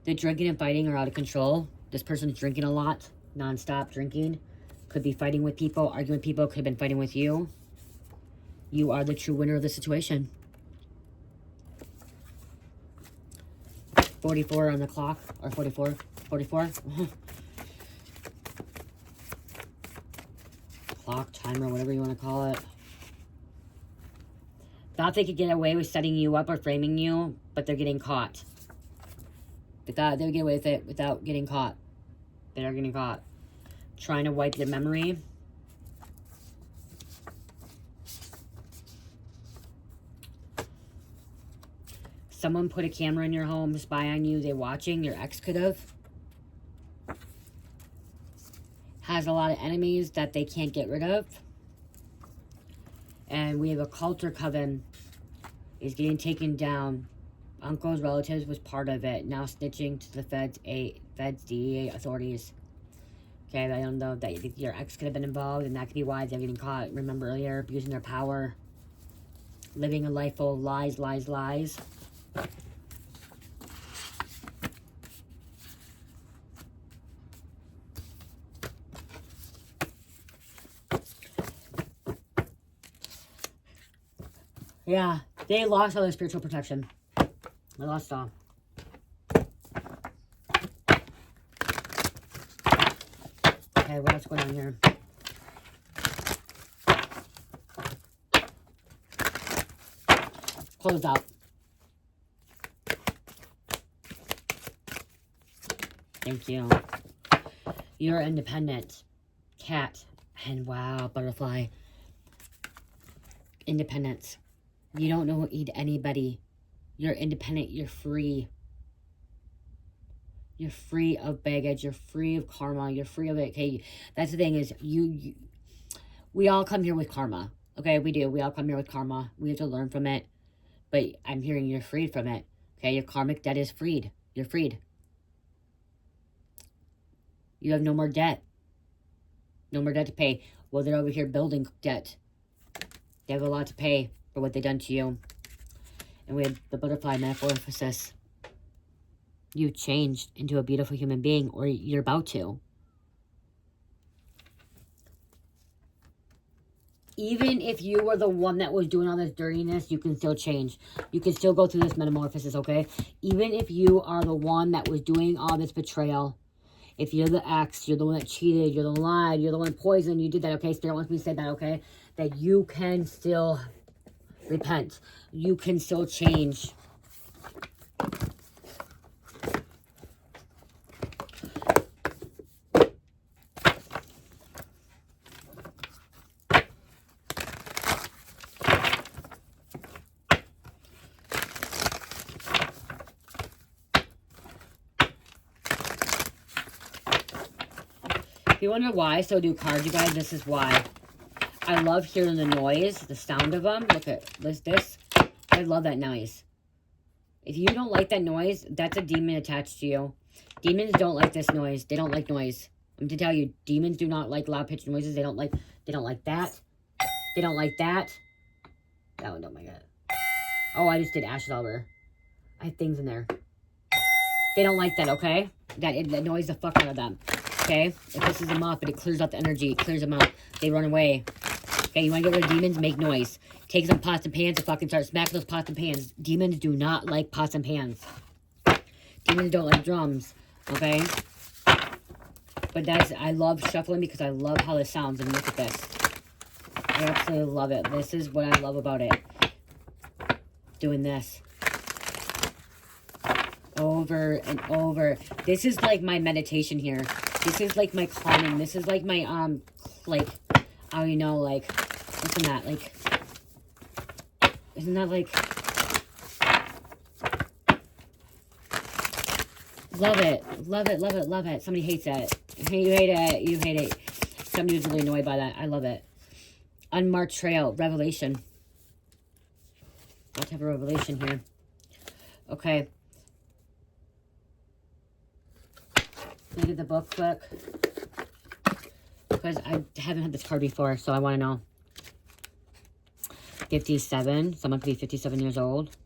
The drinking and fighting are out of control. This person's drinking a lot. Non-stop drinking. Could be fighting with people, arguing with people. Could have been fighting with you. You are the true winner of the situation. 44 on the clock, or 44, 44. Clock, timer, whatever you want to call it. Thought they could get away with setting you up or framing you, but they're getting caught. They thought they would get away with it without getting caught. They're getting caught. Trying to wipe their memory. Someone put a camera in your home, spy on you, they're watching. Your ex could have. Has a lot of enemies that they can't get rid of. And we have a culture coven is getting taken down. Uncle's relatives was part of it. Now snitching to the feds, DEA authorities. Okay, I don't know that your ex could have been involved, and that could be why they're getting caught. Remember earlier, abusing their power. Living a life full of lies, lies, lies. Yeah, they lost all their spiritual protection. They lost all. Okay, what else going on here? Closed out. Thank you. You're independent. Cat. And wow, butterfly. Independence. You don't need anybody. You're independent. You're free. You're free of baggage. You're free of karma. You're free of it. Okay, that's the thing is we all come here with karma. Okay, we do. We all come here with karma. We have to learn from it. But I'm hearing you're freed from it. Okay, your karmic debt is freed. You're freed. You have no more debt. No more debt to pay. Well, they're over here building debt. They have a lot to pay for what they've done to you. And we have the butterfly metamorphosis. You changed into a beautiful human being, or you're about to. Even if you were the one that was doing all this dirtiness, you can still change. You can still go through this metamorphosis, okay? Even if you are the one that was doing all this betrayal, if you're the ex, you're the one that cheated, you're the one that lied, you're the one that poisoned, you did that, okay? Spirit wants me to say that, okay? That you can still repent. You can still change. If you wonder why I so do cards, you guys, this is why. I love hearing the noise, the sound of them. Look at this. I love that noise. If you don't like that noise, that's a demon attached to you. Demons don't like this noise. They don't like noise. I'm to tell you, demons do not like loud pitched noises. They don't like that. They don't like that. Oh, oh my god. Oh, I just did ashes over. I have things in there. They don't like that, okay? That annoys the fuck out of them. Okay? It pisses them off, but it clears out the energy. It clears them out. They run away. Okay, you want to get rid of demons? Make noise. Take some pots and pans and fucking start smacking those pots and pans. Demons do not like pots and pans. Demons don't like drums. Okay? But I love shuffling because I love how this sounds. And look at this. I absolutely love it. This is what I love about it. Doing this. Over and over. This is like my meditation here. This is like my calming. This is like my, like, I don't know, like, isn't that, like, love it, love it, love it, love it. Somebody hates it. You hate it, you hate it. Somebody was really annoyed by that. I love it. Unmarked trail, revelation. What type of revelation here? Okay. Let me get the book quick. Because I haven't had this card before, so I want to know. 57. Someone could be 57 years old.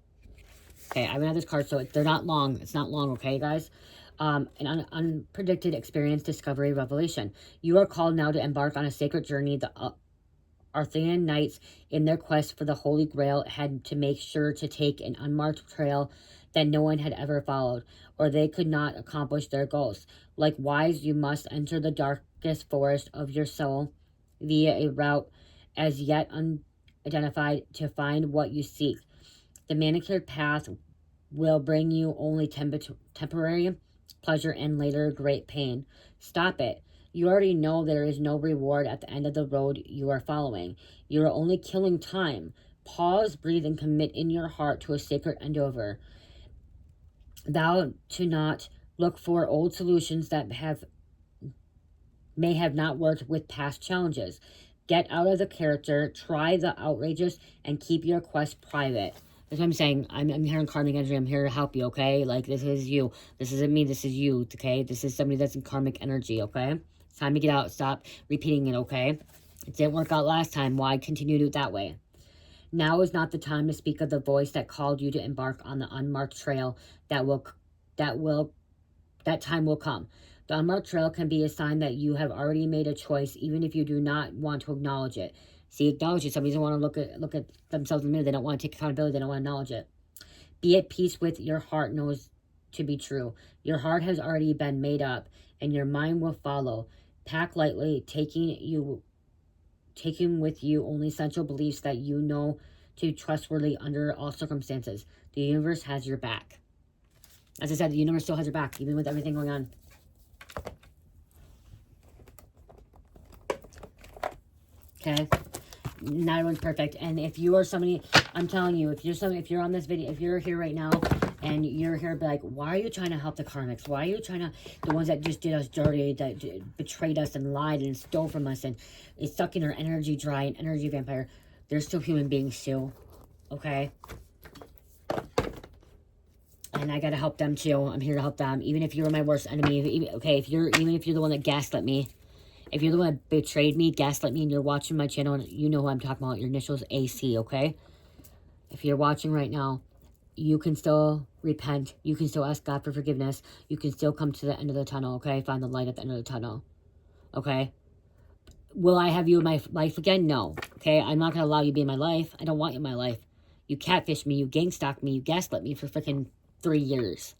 Okay, I haven't had this card, so they're not long. It's not long, okay, guys? An unpredicted experience, discovery, revelation. You are called now to embark on a sacred journey. The Arthurian knights, in their quest for the Holy Grail, had to make sure to take an unmarked trail that no one had ever followed, or they could not accomplish their goals. Likewise, you must enter the darkest forest of your soul via a route as yet identified to find what you seek. The manicured path will bring you only temporary pleasure and later great pain. Stop it. You already know there is no reward at the end of the road you are following. You are only killing time. Pause, breathe, and commit in your heart to a sacred endeavor. Thou to not look for old solutions that may have not worked with past challenges. Get out of the character, try the outrageous, and keep your quest private. That's what I'm saying. I'm here in karmic energy. I'm here to help you, okay? Like, this is you. This isn't me. This is you, okay? This is somebody that's in karmic energy, okay? It's time to get out. Stop repeating it, okay? It didn't work out last time. Why continue to do it that way? Now is not the time to speak of the voice that called you to embark on the unmarked trail. That time will come. The unmarked trail can be a sign that you have already made a choice, even if you do not want to acknowledge it. See, acknowledge it. Some people want to look at themselves in the mirror. They don't want to take accountability. They don't want to acknowledge it. Be at peace with your heart knows to be true. Your heart has already been made up, and your mind will follow. Pack lightly, taking with you only essential beliefs that you know to be trustworthy under all circumstances. The universe has your back. As I said, the universe still has your back, even with everything going on. Okay? Not everyone's perfect. And if you are somebody, I'm telling you, if you're on this video, if you're here right now, and you're here like, why are you trying to help the karmics? Why are you trying to, the ones that just did us dirty, that betrayed us and lied and stole from us and is sucking our energy dry, an energy vampire. They're still human beings too. Okay? And I gotta help them too. I'm here to help them. Even if you're my worst enemy. Even if you're the one that gaslit me. If you're the one that betrayed me, gaslit me, and you're watching my channel, and you know who I'm talking about. Your initials AC, okay? If you're watching right now, you can still repent. You can still ask God for forgiveness. You can still come to the end of the tunnel, okay? Find the light at the end of the tunnel, okay? Will I have you in my life again? No, okay? I'm not going to allow you to be in my life. I don't want you in my life. You catfished me. You gang stalked me. You gaslit me for freaking 3 years.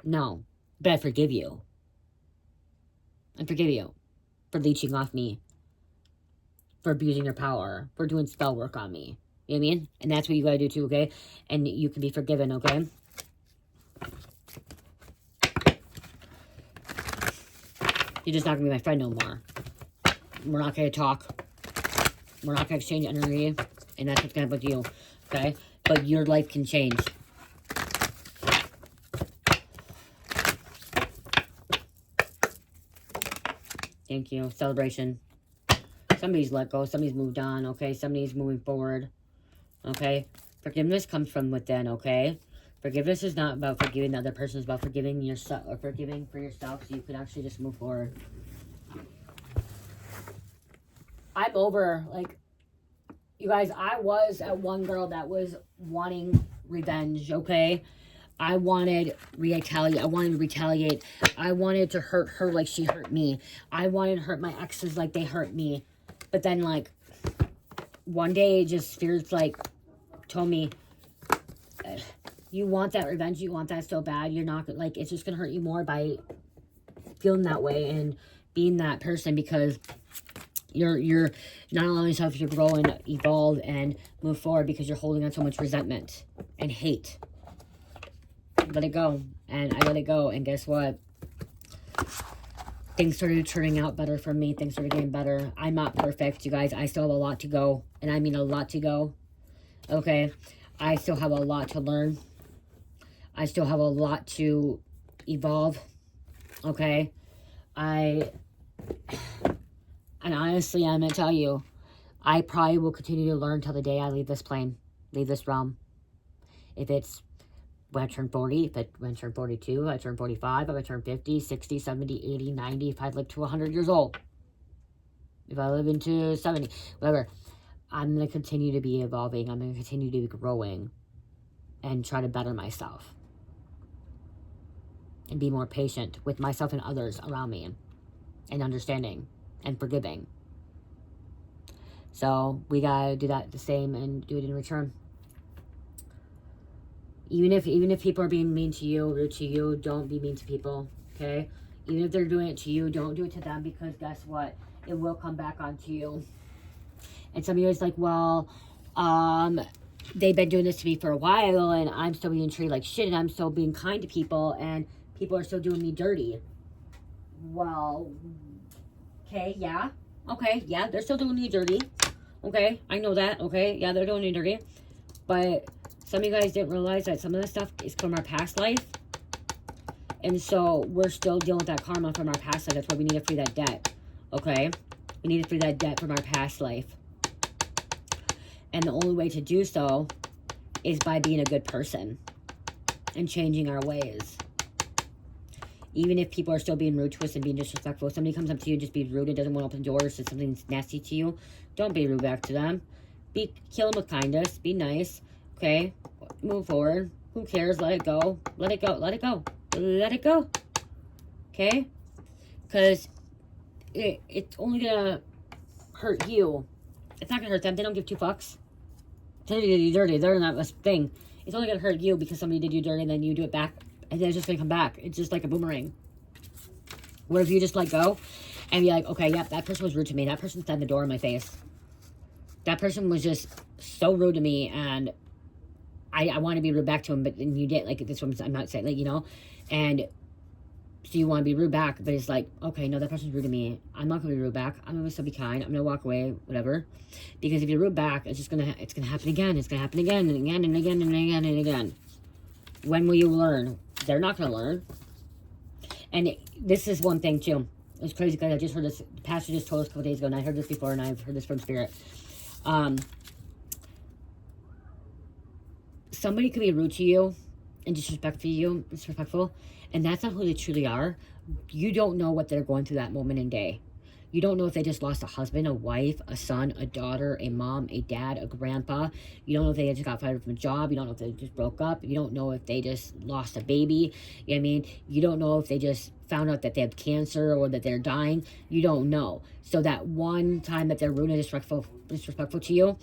No, but I forgive you. I forgive you for leeching off me, for abusing your power, for doing spell work on me. You know what I mean? And that's what you gotta do too, okay? And you can be forgiven, okay? You're just not gonna be my friend no more. We're not gonna talk. We're not gonna exchange energy. And that's what's gonna happen with you, okay? But your life can change. Thank you. Celebration. Somebody's let go. Somebody's moved on, okay? Somebody's moving forward, okay? Forgiveness comes from within, okay? Forgiveness is not about forgiving the other person. It's about forgiving yourself, or forgiving for yourself so you can actually just move forward. I'm over, like, you guys, I was that one girl that was wanting revenge, okay? I wanted retaliate. I wanted to retaliate. I wanted to hurt her like she hurt me. I wanted to hurt my exes like they hurt me. But then, like, one day, just spirits, like, told me, you want that revenge, you want that so bad, you're not, like, it's just gonna hurt you more by feeling that way and being that person, because you're not allowing yourself to grow and evolve and move forward because you're holding on so much resentment and hate. Let it go. And I let it go, and guess what? Things started turning out better for me. Things started getting better. I'm not perfect, you guys. I still have a lot to go, and I mean a lot to go. Okay? I still have a lot to learn. I still have a lot to evolve. Okay? And honestly, I'm going to tell you, I probably will continue to learn till the day I leave this plane, leave this realm. If it's when I turn 40, when I turn 42, I turn 45, if I turn 50, 60, 70, 80, 90, if I live to 100 years old, if I live into 70, whatever, I'm going to continue to be evolving. I'm going to continue to be growing and try to better myself and be more patient with myself and others around me and understanding and forgiving. So we got to do that the same and do it in return. Even if people are being mean to you, rude to you, don't be mean to people, okay? Even if they're doing it to you, don't do it to them, because guess what? It will come back onto you. And some of you is like, well, they've been doing this to me for a while, and I'm still being treated like shit, and I'm still being kind to people, and people are still doing me dirty. Well, okay, yeah. Okay, yeah, they're still doing you dirty. Okay, I know that. Okay, yeah, they're doing you dirty. But some of you guys didn't realize that some of this stuff is from our past life. And so we're still dealing with that karma from our past life. That's why we need to free that debt. Okay? We need to free that debt from our past life. And the only way to do so is by being a good person and changing our ways. Even if people are still being rude to us and being disrespectful, if somebody comes up to you and just be rude and doesn't want to open doors, says something nasty to you, don't be rude back to them. Kill them with kindness. Be nice. Okay? Move forward. Who cares? Let it go. Let it go. Let it go. Let it go. Okay? Because it's only going to hurt you. It's not going to hurt them. They don't give two fucks. Somebody did you dirty. They're not a thing. It's only going to hurt you because somebody did you dirty and then you do it back. And then it's just going to come back. It's just like a boomerang. What if you just let go and be like, okay, yep, that person was rude to me. That person slammed the door in my face. That person was just so rude to me, and I want to be rude back to him, but you didn't. Like, this one, I'm not saying, like, you know, and so you want to be rude back, but it's like, okay, no, that person's rude to me. I'm not going to be rude back. I'm going to still be kind. I'm going to walk away, whatever. Because if you're rude back, it's just going to, it's going to happen again. It's going to happen again and again and again and again and again. When will you learn? They're not going to learn. And this is one thing, too. It's crazy because I just heard this, the pastor just told us a couple days ago, and I heard this before, and I've heard this from Spirit. Somebody could be rude to you and disrespectful, and that's not who they truly are. You don't know what they're going through that moment in day. You don't know if they just lost a husband, a wife, a son, a daughter, a mom, a dad, a grandpa. You don't know if they just got fired from a job. You don't know if they just broke up. You don't know if they just lost a baby. You know what I mean? You don't know if they just found out that they have cancer or that they're dying. You don't know. So that one time that they're rude and disrespectful to you,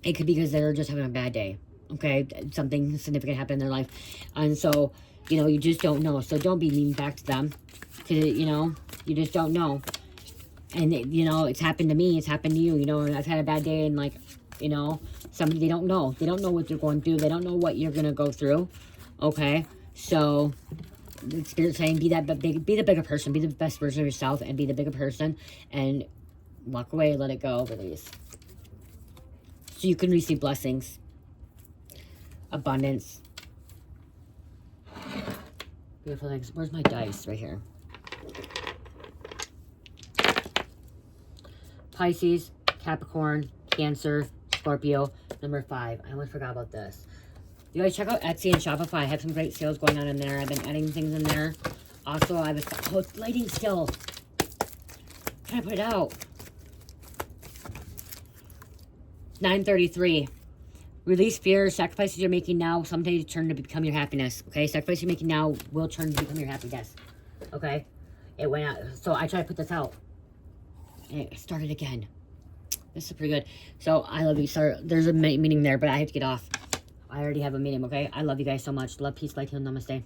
it could be because they're just having a bad day. Okay? Something significant happened in their life. And so, you know, you just don't know. So don't be mean back to them. Because, you know, you just don't know. And, you know, it's happened to me. It's happened to you. You know, and I've had a bad day. And, like, you know, somebody, they don't know. They don't know what you're going through. They don't know what you're going to go through. Okay? So, the Spirit's saying, be the bigger person. Be the best version of yourself. And be the bigger person. And walk away. Let it go. Release. So you can receive blessings. Abundance. Beautiful things. Where's my dice? Right here. Pisces, Capricorn, Cancer, Scorpio, number 5. I almost forgot about this. You guys check out Etsy and Shopify. I have some great sales going on in there. I've been adding things in there. Also, I was... Oh, it's lighting still. Trying to put it out. 9:33. Release fear. Sacrifices you're making now someday turn to become your happiness. Okay? Sacrifices you're making now will turn to become your happiness. Okay? It went out. So I try to put this out. And it started again. This is pretty good. So I love you, sir. There's a meeting there, but I have to get off. I already have a meeting, okay? I love you guys so much. Love, peace, light, heal, namaste.